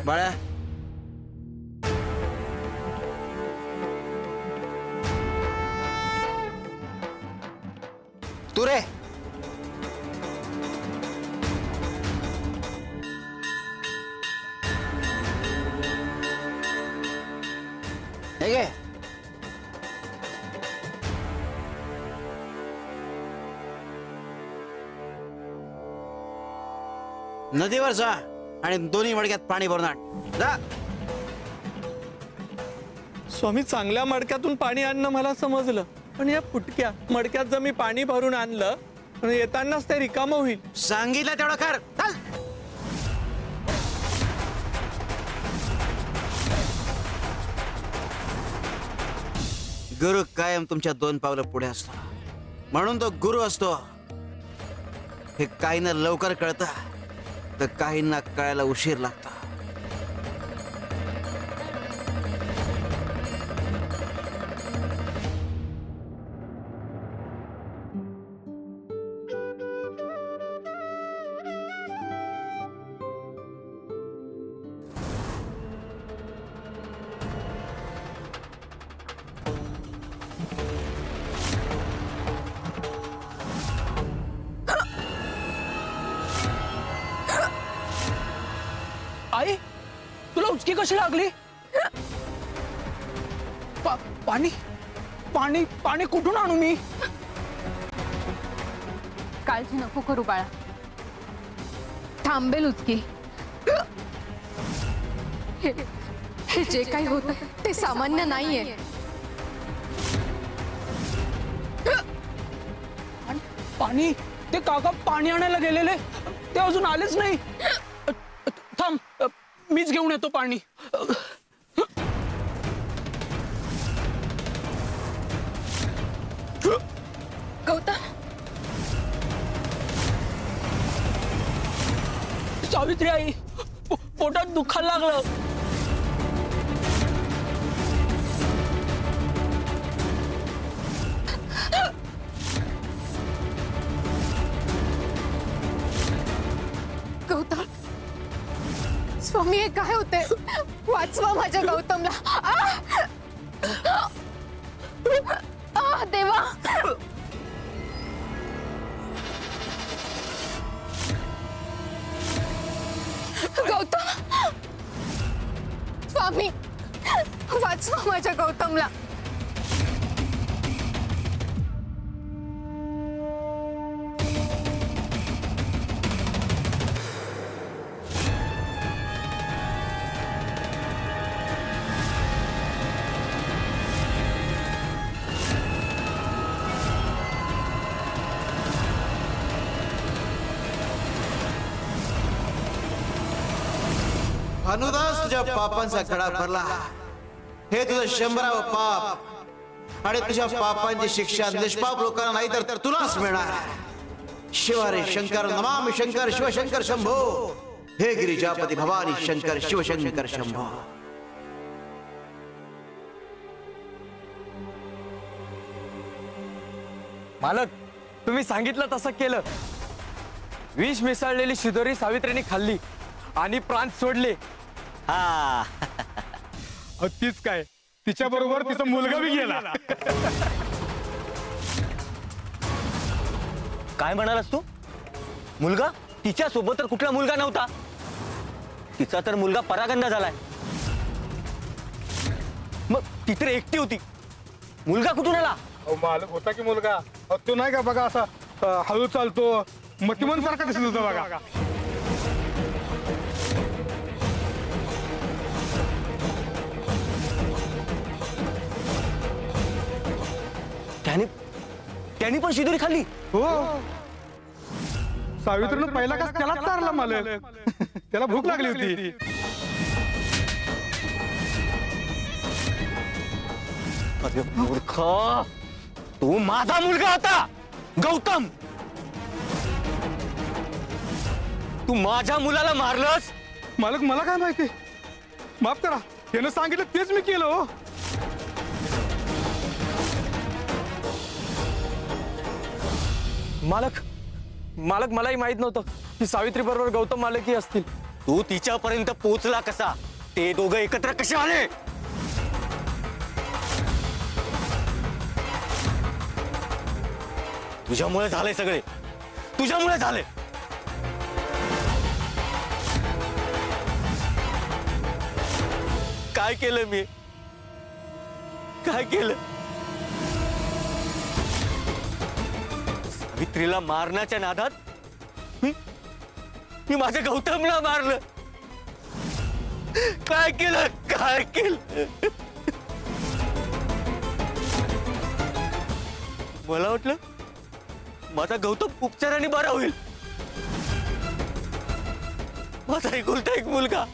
बाळा, तू रे हे घे. नदीवर जा आणि दोन्ही मडक्यात पाणी भरून आण. जा. स्वामी, चांगल्या मडक्यातून पाणी आणणं मला समजलं, पण या फुटक्या मडक्यात जर मी पाणी भरून आणलं आणि येतानाच ते रिकामं होईल. सांगितलं तेवढं कर. चल. गुरु कायम तुमच्या 2 पावलं पुढे असतो, म्हणून तो गुरु असतो. हे काहींना लवकर कळतं तर काहींना कळायला उशीर लागतो. आई, तुला उचकी कशी लागली? पाणी पाणी पाणी कुठून आणू मी? काळजी नको करू बाळा, थांबेल उचकी. हे जे काही होत ते सामान्य नाहीये. पाणी, ते काका पाणी आणायला गेलेले, ते अजून आलेच नाही. थांब, मीच घेऊन येतो पाणी. गौतम, सावित्री आई, पोटात दुखायला लागलं. गौतम, स्वामी हे काय होते? वाचवा माझ्या गौतमला. देवा, गौतम, स्वामी वाचवा माझ्या गौतमला. भानुदास, तुझ्या पापांचा खडा भरला. हे तुझं 100वे पाप आणि तुझ्या पापांची शिक्षा निष्पाप लोकांना नाही तर तुलाच मिळणार. शिवारे शंकर नमामि शंकर शिवशंकर शंभो. हे गिरिजापती भवानी शंकर शिवशंकर शंभो. मालक, तुम्ही सांगितलं तसं केलं. विष मिसळलेली शिदोरी सावित्रीने खाल्ली आणि प्राण सोडले. हा, तीच काय, तिच्या बरोबर तिचा मुलगा बी गेला. काय म्हणालास तू? मुलगा? तिच्या सोबत तर कुठला मुलगा नव्हता. तिचा तर मुलगा परागंदा झालाय. मग ती तर एकटी होती, मुलगा कुठून आला? मालक होता की मुलगा. तो नाही का बघा, असा हळू चालतो, मतिमन सारखा दिसत होता बघा. त्याने पण शिदोरी खाल्ली? हो, सावित्रीनं पहिला का त्याला चारला मालक. त्याला भूक लागली होती. अरे मूर्ख, तू माझा मुलगा होता गौतम. तू माझ्या मुलाला मारलंस. मालक, मला काय माहिती, माफ करा. त्यानं सांगितलं तेच मी केलं. हो, मालक, मलाही माहित नव्हतं की सावित्री बरोबर गौतम मालकही असतील. तू तिच्यापर्यंत पोहोचला कसा? ते दोघं एकत्र कसे आले? तुझ्यामुळे झाले सगळे, तुझ्यामुळे झाले. काय केलं मी? काय केलं? सावित्रीला मारण्याच्या नादात मी माझ्या गौतमला मारलं. काय केलं? काय केलं? मला वाटलं माझा गौतम उपचाराने बरा होईल. माझा एकुलता एक मुलगा,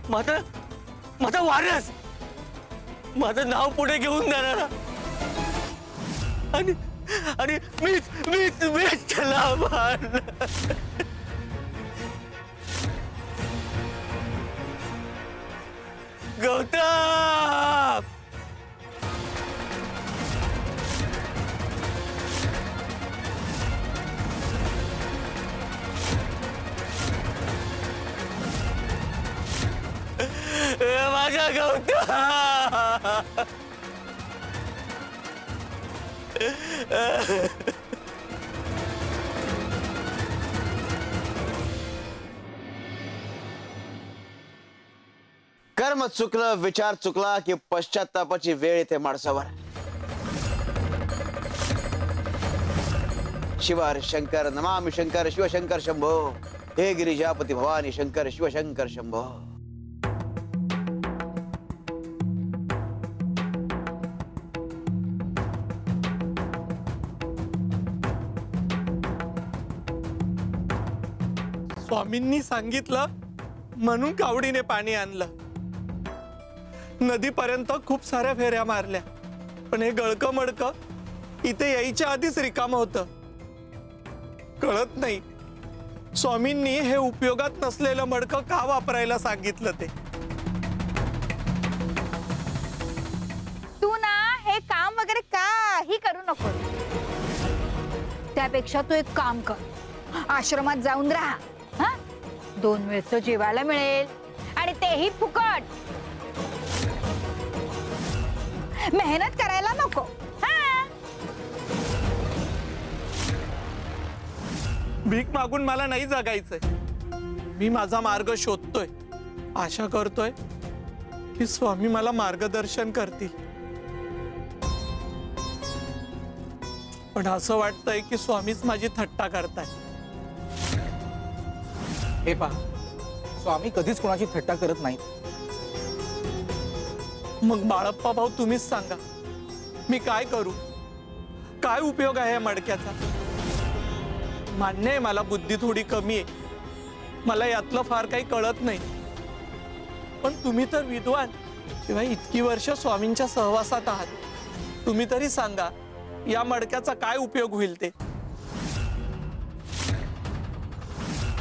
माझा वारस, माझं नाव पुढे घेऊन जाणारा, आणि आणि मीच त्याला मारलं. गौतम, माझा गौतम. कर्म चुकलं, विचार चुकला की पश्चातापाची वेळ येते माणसावर. शिव हर शंकर नमामि शंकर शिवशंकर शंभो. हे गिरिजापती भवानी शंकर शिवशंकर शंभो. स्वामींनी सांगितलं म्हणून कावडीने पाणी आणलं. नदीपर्यंत खूप साऱ्या फेऱ्या मारल्या, पण हे गळकं मडकं इथे यायच्या आधीच रिकामं होतं. कळत नाही स्वामींनी हे उपयोगात नसलेलं मडकं का वापरायला सांगितलं ते. तू ना हे काम वगैरे काही करू नको. त्यापेक्षा तू एक काम कर, आश्रमात जाऊन राहा. हा, 2 वेळचं जेवायला मिळेल आणि तेही फुकट. मेहनत करायला नको. हा, भीक मागून मला नाही जगायचंय. मी माझा मार्ग शोधतोय, आशा करतोय की स्वामी मला मार्गदर्शन करतील. पण असं वाटतंय की स्वामीच माझी थट्टा करताय. हे पहा, स्वामी कधीच कोणाची थट्टा करत नाही. मग बाळप्पा भाऊ तुम्हीच सांगा, मी काय करू? काय उपयोग आहे या मडक्याचा? मान्य आहे मला बुद्धी थोडी कमी आहे, मला यातलं फार काही कळत नाही. पण तुम्ही तर विद्वान, शिवाय इतकी वर्ष स्वामींच्या सहवासात आहात. तुम्ही तरी सांगा या मडक्याचा काय उपयोग होईल ते.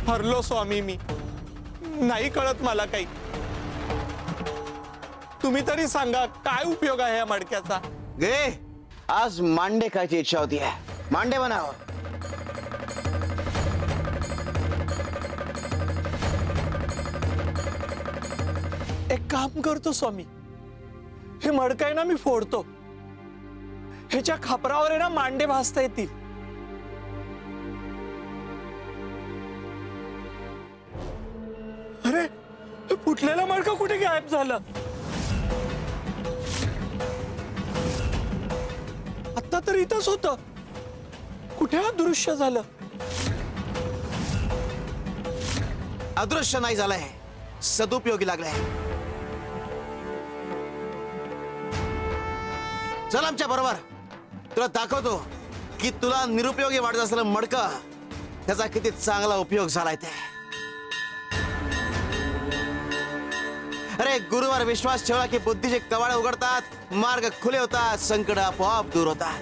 हरलो स्वामी, मी नाही कळत मला काही. तुम्ही तरी सांगा काय उपयोग आहे या मडक्याचा? गे, आज मांडे खायची इच्छा होती है. मांडे बनाओ. एक काम करतो स्वामी, हे मडकं आहे ना मी फोडतो. ह्याच्या खापरावर आहे ना मांडे भाजता येतील. अरे, हे फुटलेलं मडकं कुठे गायब झालं? आता तर इथंच होतं, कुठे अदृश्य झालं? अदृश्य नाही झालंय, सदुपयोगी लागलाय. चल आमच्या बरोबर, तुला दाखवतो की तुला निरुपयोगी वाटत असलेलं मडकं त्याचा किती चांगला उपयोग झालाय ते. अरे, गुरुवर विश्वास ठेवला की बुद्धीचे कवाडे उघडतात, मार्ग खुले होतात, संकट आपोआप दूर होतात.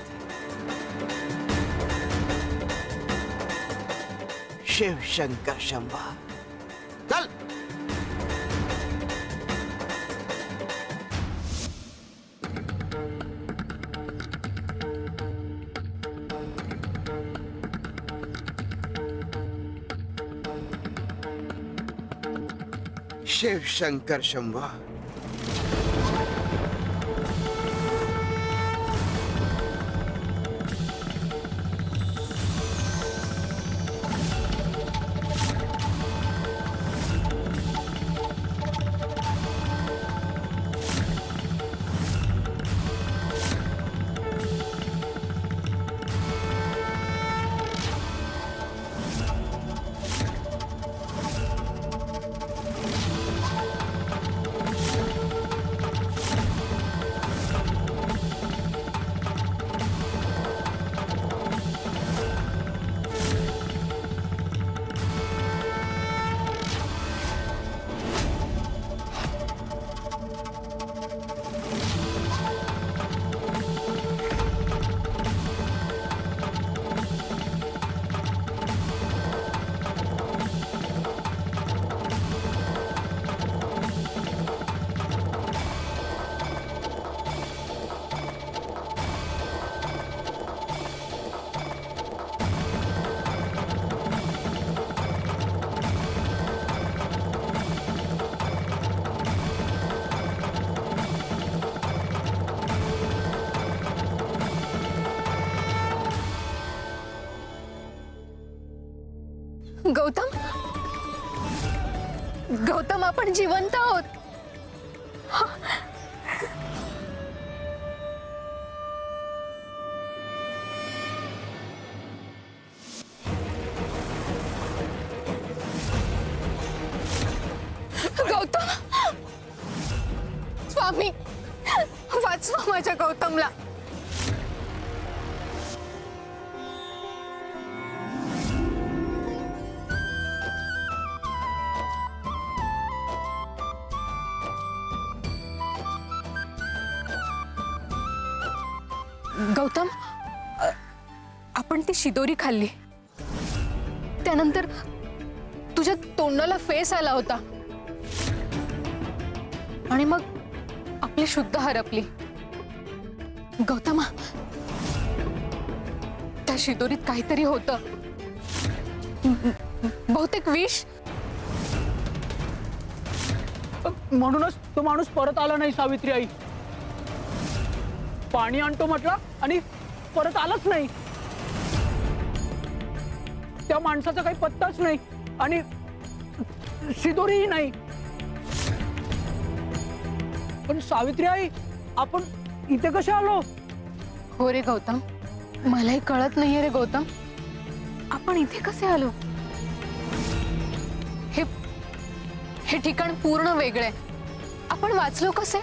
शिव शंकर शंभा. चल. शिव शंकर शंभो. गौतम, गौतम, आपण जिवंत आहोत. गौतम, स्वामी वाचवा माझ्या गौतमला. गौतम, आपण ती शिदोरी खाल्ली, त्यानंतर तुझ्या तोंडाला फेस आला होता आणि मग आपली शुद्ध हरपली. गौतमा, त्या शिदोरीत काहीतरी होतं, बहुतेक विष. म्हणूनच तो माणूस परत आला नाही. सावित्री आई पाणी आणतो म्हटलं आणि परत आलाच नाही. त्या माणसाचा काही पत्ताच नाही आणि शिदोरीही नाही. पण सावित्री आई, आपण इथे कसे आलो? हो रे गौतम, मलाही कळत नाहीये रे गौतम, आपण इथे कसे आलो. हे ठिकाण पूर्ण वेगळे. आपण वाचलो कसे?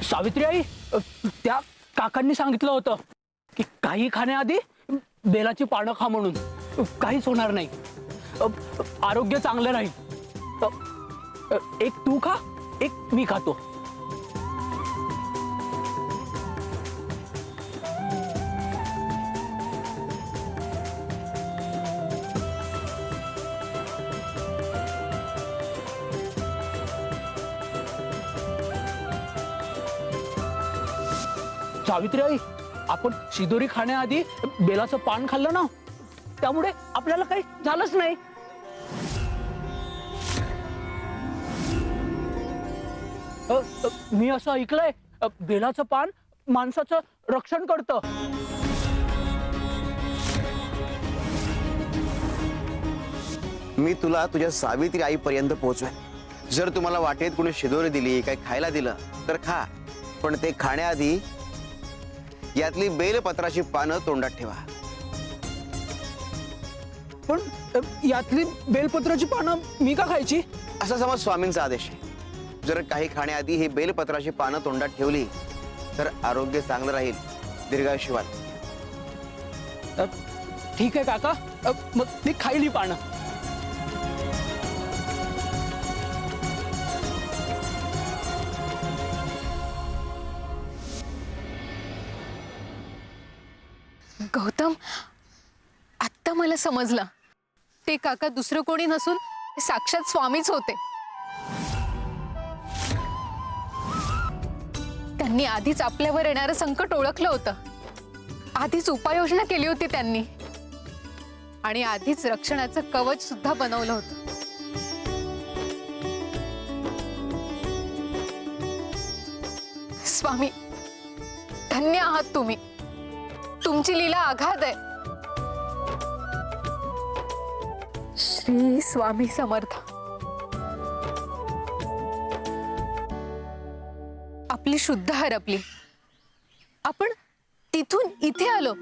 सावित्री आई, त्या काकांनी सांगितलं होतं की काही खाण्याआधी बेलाची पानं खा म्हणून. काहीच होणार नाही, आरोग्य चांगलं राहील. एक तू खा, एक मी खातो. सावित्री आई, आपण शिदोरी खाण्याआधी बेलाचं पान खाल्लं ना, त्यामुळे आपल्याला काही झालंच नाही. मी असं ऐकलंय, बेलाचं पान माणसाचं रक्षण करतं. मी तुला तुझ्या सावित्री आईपर्यंत पोहोचवेन. जर तुम्हाला वाटेत कोणी शिदोरी दिली, काही खायला दिलं तर खा, पण ते खाण्याआधी यातली बेलपत्राची पानं तोंडात ठेवा. पण यातली बेलपत्राची पानं मी का खायची? असा समज स्वामींचा आदेश आहे. जर काही खाण्याआधी ही बेलपत्राची पानं तोंडात ठेवली तर आरोग्य चांगलं राहील, दीर्घायुष्यवान. ठीक आहे काका, मग मी खाईल ही पानं. गौतम, आत्ता मला समजलं, ते काका दुसरं कोणी नसून साक्षात स्वामीच होते. त्यांनी आधीच आपल्यावर येणारं संकट ओळखलं होतं, आधीच उपाययोजना केली होती त्यांनी, आणि आधीच रक्षणाचं कवच सुद्धा बनवलं होतं. स्वामी, धन्य आहात तुम्ही. तुमची लीला अगाध आहे. श्री स्वामी समर्थ. आपली शुद्ध हरपली. आपण तिथून इथे आलो.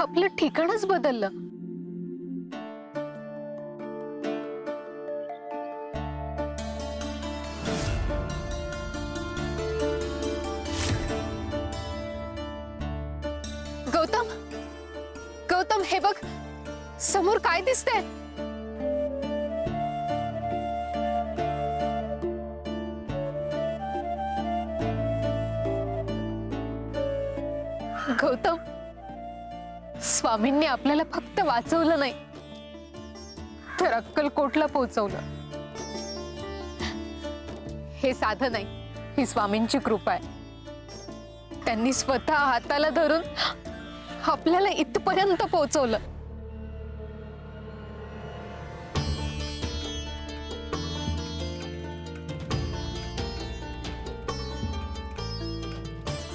आपलं ठिकाणच बदललं. गौतम, गौतम, हे बघ, समोर काय दिसतंय? गौतम, स्वामींनी आपल्याला फक्त वाचवलं नाही, तर अक्कलकोटला पोहोचवलं. हे साधं नाही, ही स्वामींची कृपा आहे. त्यांनी स्वतः हाताला धरून आपल्याला इथपर्यंत पोहोचवलं.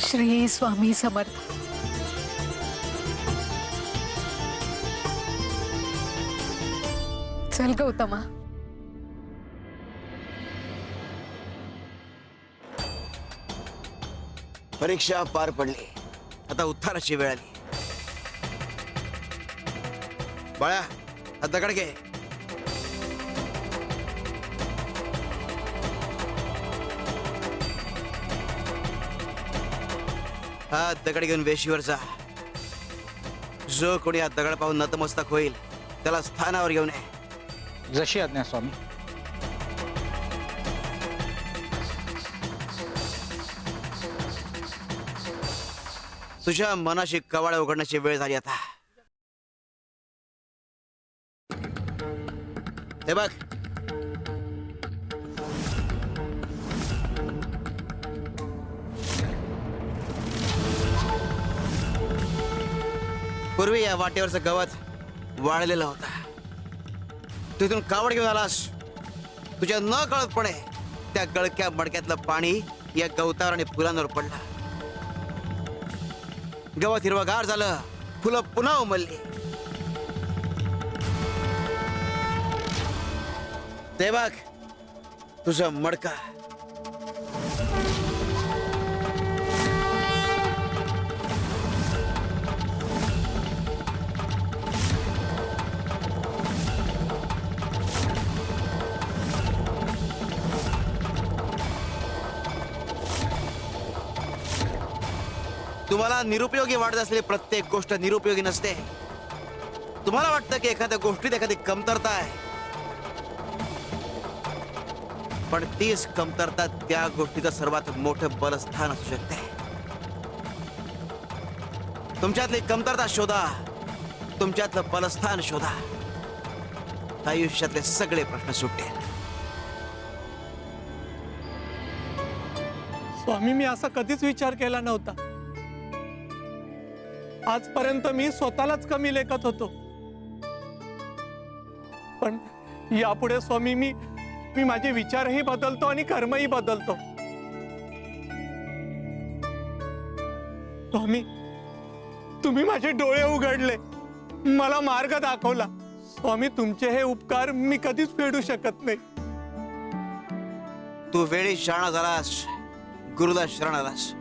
श्री स्वामी समर्थ. चल गौतमा. परीक्षा पार पडली, आता उत्थानाची वेळ आली. बाळा, हा दगड घे. हा दगड घेऊन वेशीवर जा. जो कोणी हा दगड पाहून नतमस्तक होईल त्याला स्थानावर घेऊन ये. जशी आज्ञा स्वामी. तुझ्या मनाशी कवाडे उघडण्याची वेळ झाली आता. हे बघ, पूर्वी या वाटेवरचं गवत वाळलेलं होतं. तिथून कावड घेऊन आलास. तुझ्या न कळतपणे त्या गळक्या मडक्यातलं पाणी या गवतावर आणि फुलांवर पडलं. गवत हिरवगार झालं, फुलं पुन्हा उमलली. ते बघ, तुझं मडका. तुम्हाला निरुपयोगी वाटत असलेली प्रत्येक गोष्ट निरुपयोगी नसते. तुम्हाला वाटतं की एखाद्या गोष्टीत एखादी कमतरता आहे, पण तीच कमतरता त्या गोष्टीचं सर्वात मोठं बलस्थान असू शकते. तुमच्यातली कमतरता शोधा, तुमच्यातलं बलस्थान शोधा. आयुष्यातले सगळे प्रश्न सुटतील. स्वामी, मी असा कधीच विचार केला नव्हता. आजपर्यंत मी स्वतःलाच कमी लेखत होतो, पण यापुढे स्वामी मी माझे विचारही बदलतो आणि कर्मही बदलतो. स्वामी, तुम्ही माझे डोळे उघडले, मला मार्ग दाखवला. स्वामी, तुमचे हे उपकार मी कधीच फेडू शकत नाही. तू वेळी शरण झालास, गुरुला शरण आलास.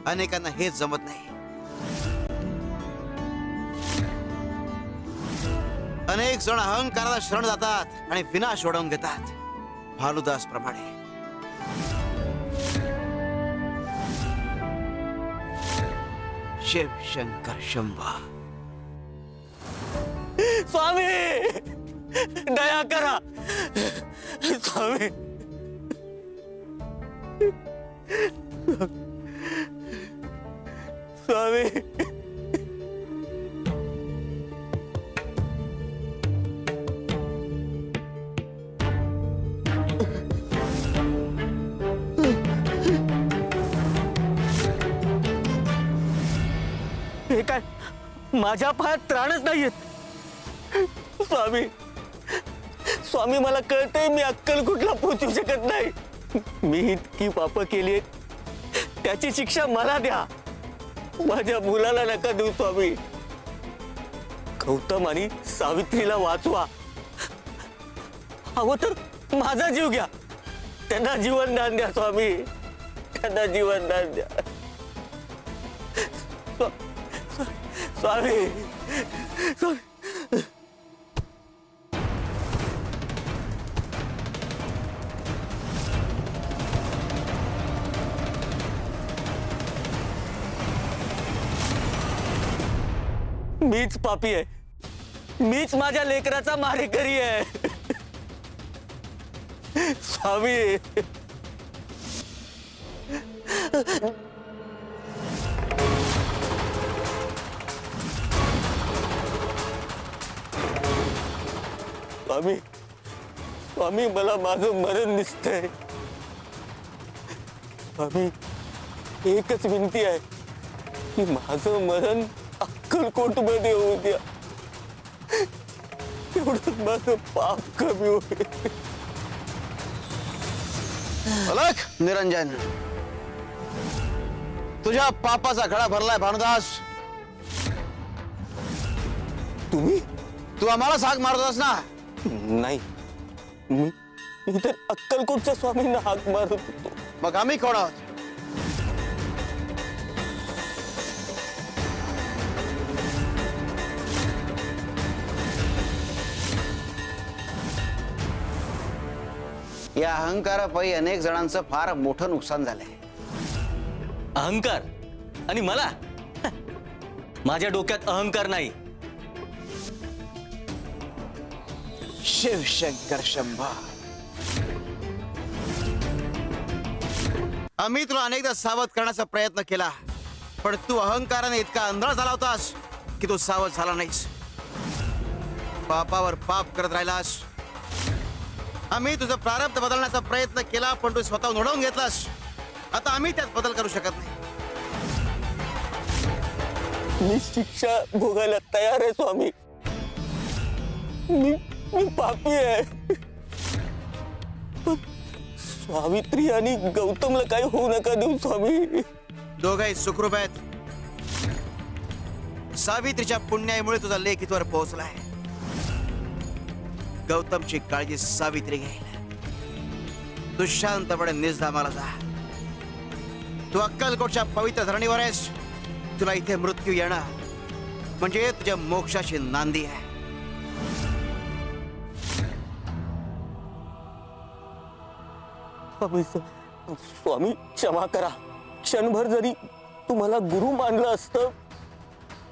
अनेकांना हेच जमत नाही. अनेक जण अहंकाराला शरण जातात आणि विनाश ओढवून घेतात, भानुदास प्रमाणे. शिव शंकर शंभा. स्वामी, दया करा स्वामी. स्वामी, हे काय माझ्या पायात त्राणच नाहीयेत स्वामी. स्वामी मला कळतंय मी अक्कलकोटला पोहोचू शकत नाही. मी इतकी पापं केली आहेत, त्याची शिक्षा मला द्या. माझ्या मुलाला नका देऊ स्वामी. गौतम आणि सावित्रीला वाचवा. हवं तर माझा जीव घ्या. त्यांना जीवनदान द्या स्वामी. त्यांना जीवनदान द्या स्वामी. स्वामी मीच पापी आहे. मीच माझ्या लेकराचा मारेकरी आहे स्वामी. स्वामी स्वामी मला माझं मरण दिसतंय. स्वामी एकच विनंती आहे की माझं मरण अक्कलकोट मध्ये होऊ द्या. तेवढंच माझं पाप कमी होईल. अलख निरंजन, तुझ्या पापाचा घडा भरलाय भानुदास. तुम्ही तू आम्हाला साग मारत होतास ना. नाही, मी तर अक्कलकोटच्या स्वामींना हाक मारत होतो. मग आम्ही कोण आहोत? या अहंकारापायी अनेक जणांचं फार मोठं नुकसान झालंय. अहंकार आणि मला? माझ्या डोक्यात अहंकार नाही. शिवशंकर शंभा, आम्ही तुला अनेकदा सावध करण्याचा प्रयत्न केला, पण तू अहंकाराने इतका आंधळा झाला होतास की तू सावध झाला नाहीस. पापावर पाप करत राहिलास. आम्ही तुझं प्रारब्ध बदलण्याचा प्रयत्न केला, पण तू स्वतः ओढवून घेतलास. आता आम्ही त्यात बदल करू शकत नाही. मी शिक्षा भोगायला तयार आहे स्वामी. मी पापी आहे. पण सावित्री आणि गौतमला काही होऊ नका देऊ स्वामी. दोघंही सुखरूप आहेत. सावित्रीच्या पुण्याईमुळे तुझा लेख इथवर पोहोचलाय. गौतमची काळजी सावित्री घेईल. तू शांतपणे निजधामाला जा. तू अक्कलकोटच्या पवित्र धरणीवर आहेस. तुला इथे मृत्यू येणं म्हणजे तुझ्या मोक्षाची नांदी आहे. स्वामी क्षमा करा. क्षणभर जरी तुम्हाला गुरु मानलं असतं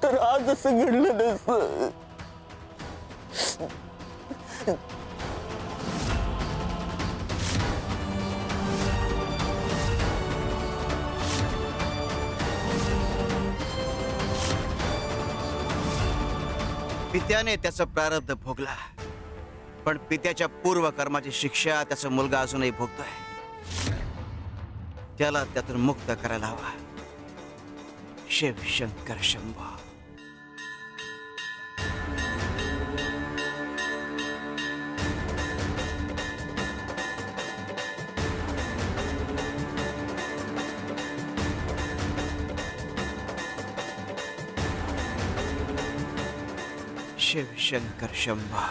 तर आज असं घडलं नसतं. पित्याने त्याचं प्रारब्ध भोगला, पण पित्याच्या पूर्व कर्माची शिक्षा त्याचा मुलगा अजूनही भोगतोय. त्याला त्यातून मुक्त करायला हवा. शिवशंकर शंभो. शिवशंकर शंभो.